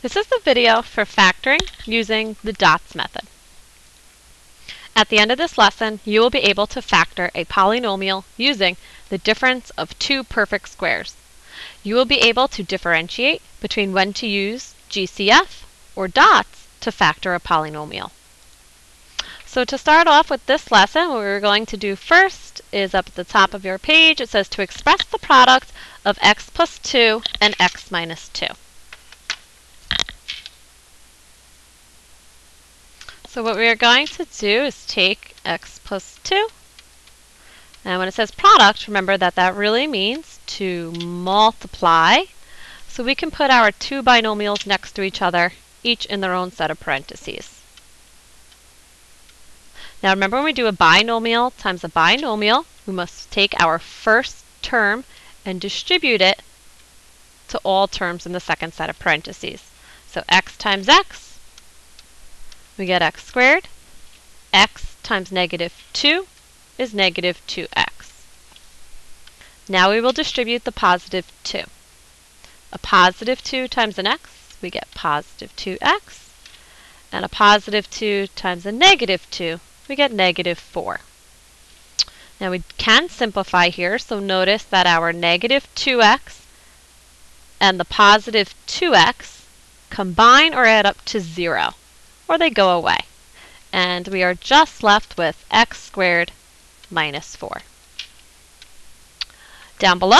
This is the video for factoring using the dots method. At the end of this lesson, you will be able to factor a polynomial using the difference of two perfect squares. You will be able to differentiate between when to use GCF or dots to factor a polynomial. So to start off with this lesson, what we're going to do first is up at the top of your page, it says to express the product of x plus 2 and x minus 2. So what we are going to do is take x plus 2, and when it says product, remember that that really means to multiply. So we can put our two binomials next to each other, each in their own set of parentheses. Now remember, when we do a binomial times a binomial, we must take our first term and distribute it to all terms in the second set of parentheses. So x times x, we get x squared. X times negative 2 is negative 2x. Now we will distribute the positive 2. A positive 2 times an x, we get positive 2x. And a positive 2 times a negative 2, we get negative 4. Now we can simplify here, so notice that our negative 2x and the positive 2x combine or add up to 0, or they go away. And we are just left with x squared minus 4. Down below,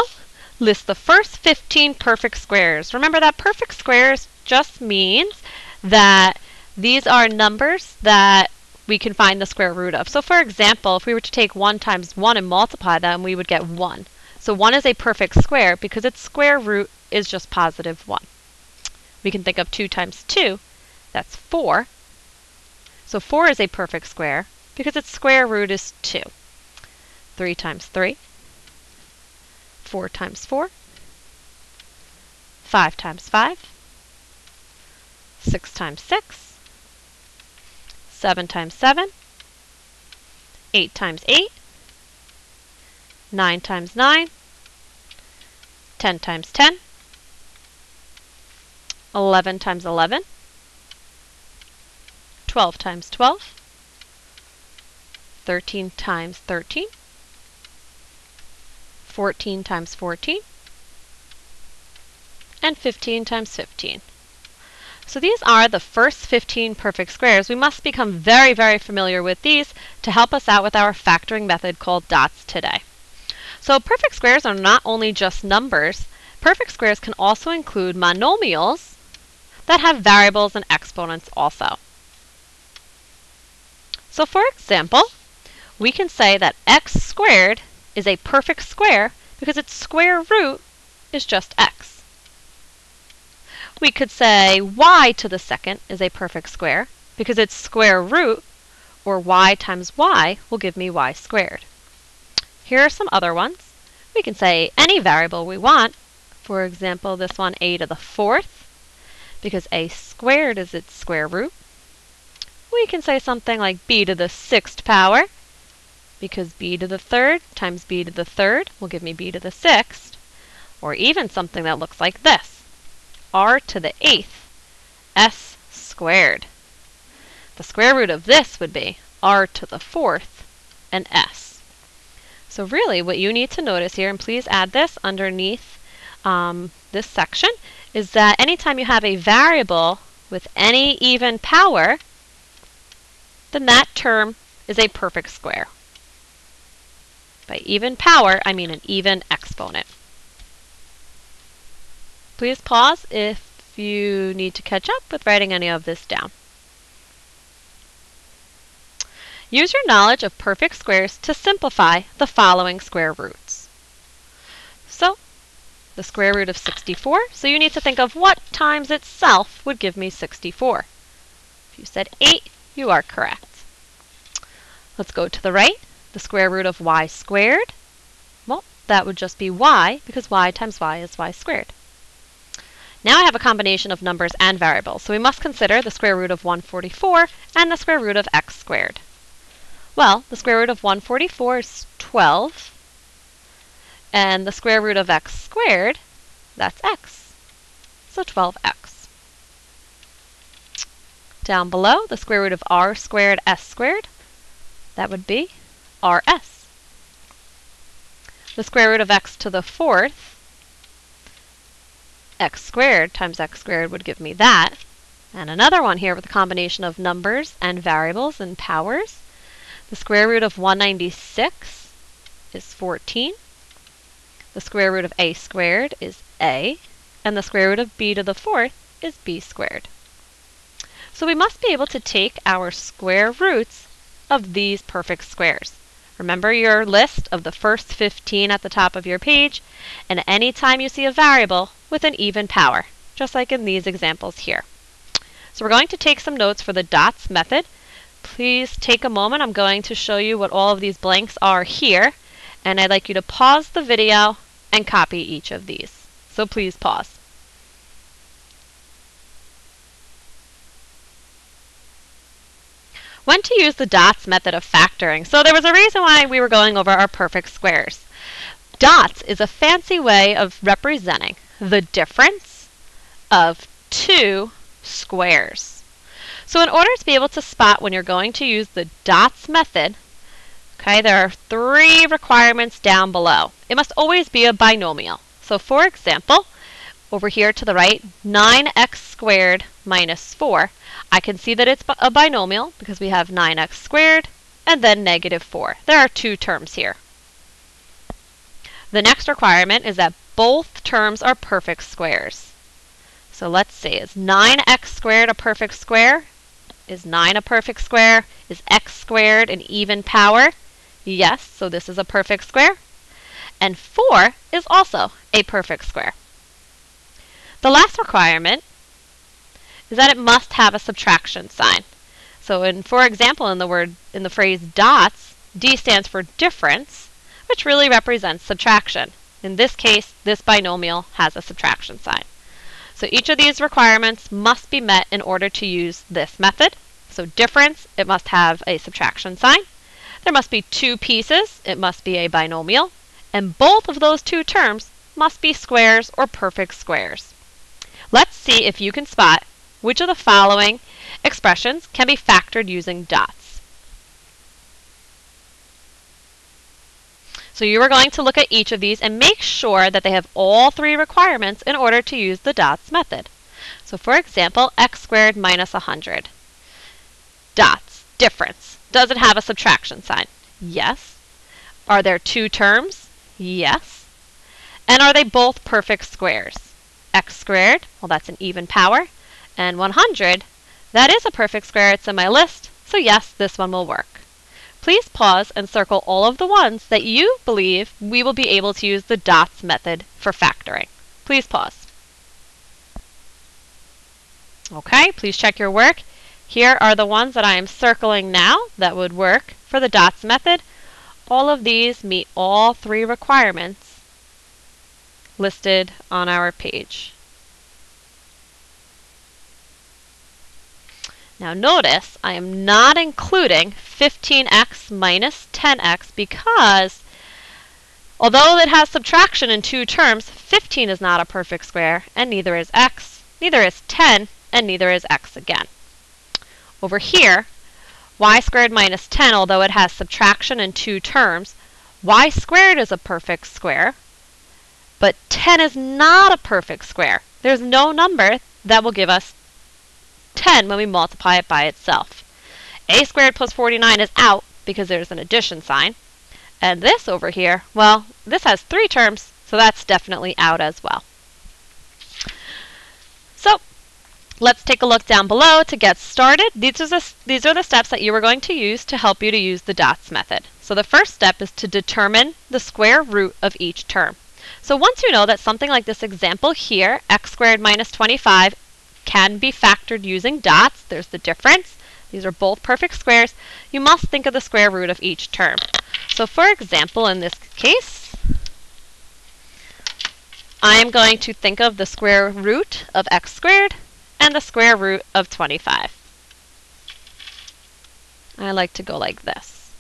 list the first 15 perfect squares. Remember that perfect squares just means that these are numbers that we can find the square root of. So for example, if we were to take 1 times 1 and multiply them, we would get 1. So 1 is a perfect square because its square root is just positive 1. We can think of 2 times 2, that's 4. So 4 is a perfect square because its square root is 2. 3 times 3, 4 times 4, 5 times 5, 6 times 6, 7 times 7, 8 times 8, 9 times 9, 10 times 10, 11 times 11, 12 times 12, 13 times 13, 14 times 14, and 15 times 15. So these are the first 15 perfect squares. We must become very, very familiar with these to help us out with our factoring method called dots today. So perfect squares are not only just numbers. Perfect squares can also include monomials that have variables and exponents also. So for example, we can say that x squared is a perfect square because its square root is just x. We could say y to the second is a perfect square because its square root, or y times y, will give me y squared. Here are some other ones. We can say any variable we want. For example, this one, a to the 4th, because a squared is its square root. We can say something like b to the 6th power, because b to the 3rd times b to the 3rd will give me b to the 6th. Or even something that looks like this, r to the 8th, s squared. The square root of this would be r to the 4th and s. So really what you need to notice here, and please add this underneath this section, is that anytime you have a variable with any even power, then that term is a perfect square. By even power, I mean an even exponent. Please pause if you need to catch up with writing any of this down. Use your knowledge of perfect squares to simplify the following square roots. So, the square root of 64, so you need to think of what times itself would give me 64. If you said 8, you are correct. Let's go to the right. The square root of y squared, well, that would just be y, because y times y is y squared. Now I have a combination of numbers and variables, so we must consider the square root of 144 and the square root of x squared. Well, the square root of 144 is 12, and the square root of x squared, that's x, so 12x. down below, the square root of r squared s squared, that would be rs. The square root of x to the fourth, x squared times x squared would give me that. And another one here with a combination of numbers and variables and powers. The square root of 196 is 14. The square root of a squared is a. And the square root of b to the fourth is b squared. So we must be able to take our square roots of these perfect squares. Remember your list of the first 15 at the top of your page, and any time you see a variable with an even power, just like in these examples here. So we're going to take some notes for the dots method. Please take a moment. I'm going to show you what all of these blanks are here, and I'd like you to pause the video and copy each of these. So please pause. When to use the dots method of factoring. So there was a reason why we were going over our perfect squares. Dots is a fancy way of representing the difference of two squares. So in order to be able to spot when you're going to use the dots method, okay, there are 3 requirements down below. It must always be a binomial. So for example, over here to the right, 9x squared minus 4. I can see that it's a binomial because we have 9x squared and then negative 4. There are 2 terms here. The next requirement is that both terms are perfect squares. So let's see, is 9x squared a perfect square? Is 9 a perfect square? Is x squared an even power? Yes, so this is a perfect square. And 4 is also a perfect square. The last requirement is that it must have a subtraction sign. So for example, in the phrase dots, D stands for difference, which really represents subtraction. In this case, this binomial has a subtraction sign. So each of these requirements must be met in order to use this method. So difference, it must have a subtraction sign. There must be 2 pieces, it must be a binomial, and both of those 2 terms must be squares or perfect squares. Let's see if you can spot which of the following expressions can be factored using dots. So you are going to look at each of these and make sure that they have all 3 requirements in order to use the dots method. So for example, x squared minus 100. Dots, difference. Does it have a subtraction sign? Yes. Are there 2 terms? Yes. And are they both perfect squares? X squared, well, that's an even power. And 100, that is a perfect square. It's in my list. So yes, this one will work. Please pause and circle all of the ones that you believe we will be able to use the dots method for factoring. Please pause. Okay, please check your work. Here are the ones that I am circling now that would work for the dots method. All of these meet all 3 requirements listed on our page. Now notice I am not including 15x minus 10x because although it has subtraction in 2 terms, 15 is not a perfect square, and neither is x, neither is 10, and neither is x again. Over here, y squared minus 10, although it has subtraction in 2 terms, y squared is a perfect square, but 10 is not a perfect square. There's no number that will give us 10 when we multiply it by itself. A squared plus 49 is out because there's an addition sign. And this over here, well, this has 3 terms, so that's definitely out as well. So let's take a look down below to get started. These are the steps that you are going to use to help you to use the dots method. So the first step is to determine the square root of each term. So once you know that something like this example here, x squared minus 25, can be factored using dots, there's the difference. These are both perfect squares. You must think of the square root of each term. So for example, in this case, I am going to think of the square root of x squared and the square root of 25. I like to go like this.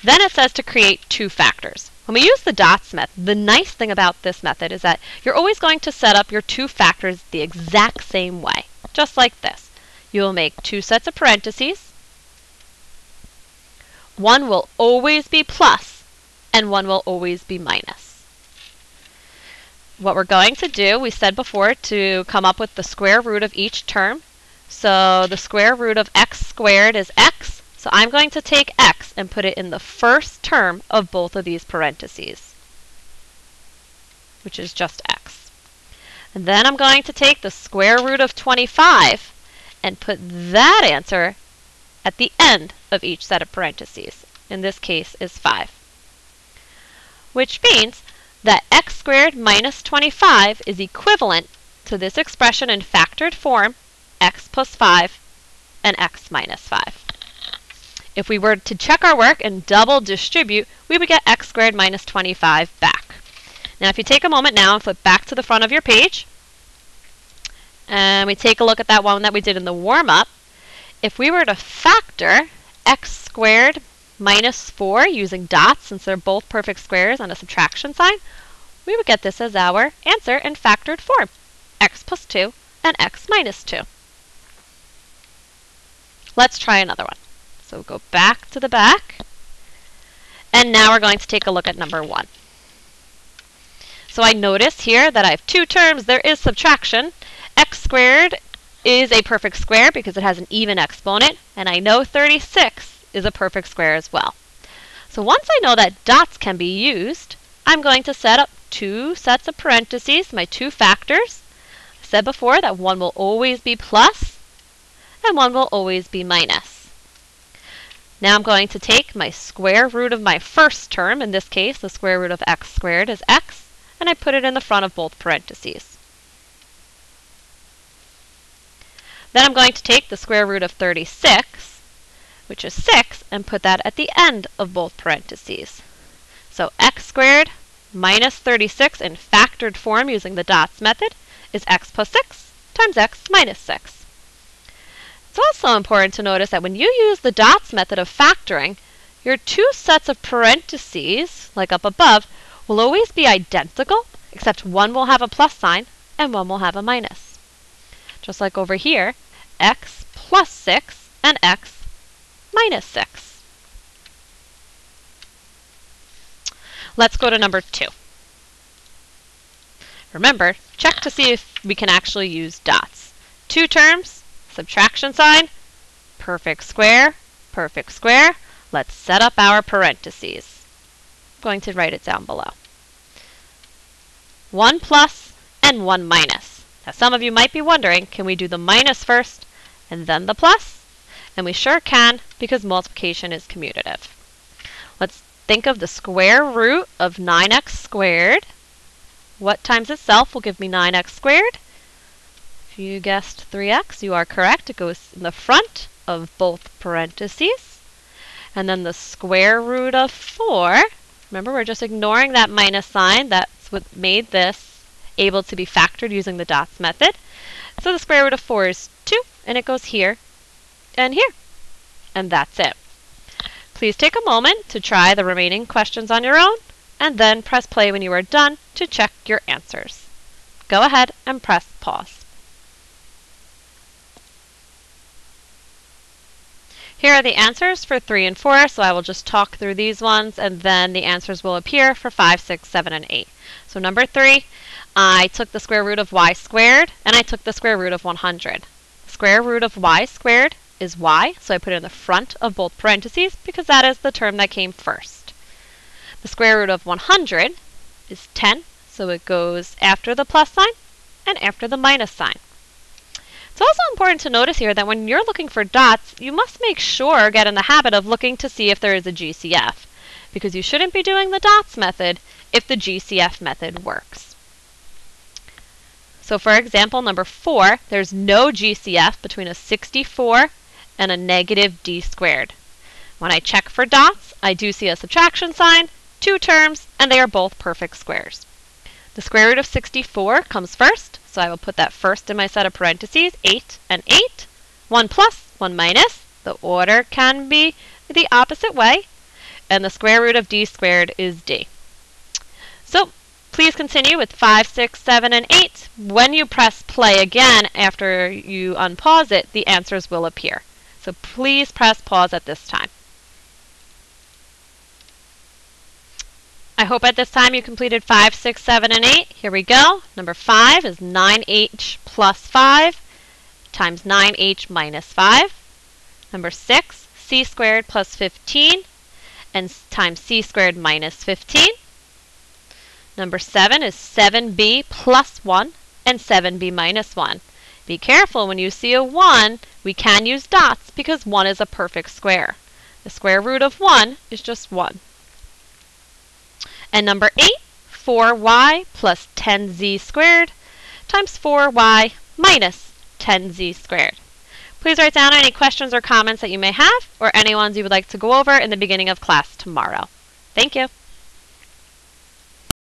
Then it says to create 2 factors. When we use the dots method, the nice thing about this method is that you're always going to set up your 2 factors the exact same way, just like this. You will make two sets of parentheses. One will always be plus, and one will always be minus. What we're going to do, we said before, to come up with the square root of each term. So the square root of x squared is x. So I'm going to take x and put it in the first term of both of these parentheses, which is just x. And then I'm going to take the square root of 25 and put that answer at the end of each set of parentheses. In this case is 5. Which means that x squared minus 25 is equivalent to this expression in factored form, x plus 5 and x minus 5. If we were to check our work and double distribute, we would get x squared minus 25 back. Now if you take a moment now and flip back to the front of your page, and we take a look at that one that we did in the warm-up, if we were to factor x squared minus 4 using dots, since they're both perfect squares and a subtraction sign, we would get this as our answer in factored form, x plus 2 and x minus 2. Let's try another one. So go back to the back, and now we're going to take a look at number 1. So I notice here that I have two terms. There is subtraction. X squared is a perfect square because it has an even exponent, and I know 36 is a perfect square as well. So once I know that dots can be used, I'm going to set up two sets of parentheses, my two factors. I said before that one will always be plus and one will always be minus. Now I'm going to take my square root of my first term, in this case the square root of x squared is x, and I put it in the front of both parentheses. Then I'm going to take the square root of 36, which is 6, and put that at the end of both parentheses. So x squared minus 36 in factored form using the dots method is x plus 6 times x minus 6. It's also important to notice that when you use the dots method of factoring, your two sets of parentheses, like up above, will always be identical, except one will have a plus sign and one will have a minus. Just like over here, x plus 6 and x minus 6. Let's go to number 2. Remember, check to see if we can actually use dots. Two terms, subtraction sign, perfect square, perfect square. Let's set up our parentheses. I'm going to write it down below. 1 plus and 1 minus. Now some of you might be wondering, can we do the minus first and then the plus? And we sure can, because multiplication is commutative. Let's think of the square root of 9x squared. What times itself will give me 9x squared? If you guessed 3x, you are correct. It goes in the front of both parentheses. And then the square root of 4. Remember, we're just ignoring that minus sign. That's what made this able to be factored using the dots method. So the square root of 4 is 2, and it goes here and here. And that's it. Please take a moment to try the remaining questions on your own, and then press play when you are done to check your answers. Go ahead and press pause. Here are the answers for 3 and 4, so I will just talk through these ones, and then the answers will appear for 5, 6, 7, and 8. So number 3, I took the square root of y squared, and I took the square root of 100. The square root of y squared is y, so I put it in the front of both parentheses because that is the term that came first. The square root of 100 is 10, so it goes after the plus sign and after the minus sign. It's also important to notice here that when you're looking for dots, you must make sure, get in the habit of looking to see if there is a GCF, because you shouldn't be doing the dots method if the GCF method works. So for example, number 4, there's no GCF between a 64 and a negative d squared. When I check for dots, I do see a subtraction sign, two terms, and they are both perfect squares. The square root of 64 comes first, so I will put that first in my set of parentheses, 8 and 8. 1 plus, 1 minus. The order can be the opposite way. And the square root of d squared is d. So Please continue with 5, 6, 7, and 8. When you press play again after you unpause it, the answers will appear. So please press pause at this time. I hope at this time you completed 5, 6, 7, and 8. Here we go. Number 5 is 9h plus 5 times 9h minus 5. Number 6, c squared plus 15 and times c squared minus 15. Number 7 is 7b plus 1 and 7b minus 1. Be careful when you see a 1, we can use dots because 1 is a perfect square. The square root of 1 is just 1. And number 8, 4y plus 10z squared times 4y minus 10z squared. Please write down any questions or comments that you may have or any ones you would like to go over in the beginning of class tomorrow. Thank you.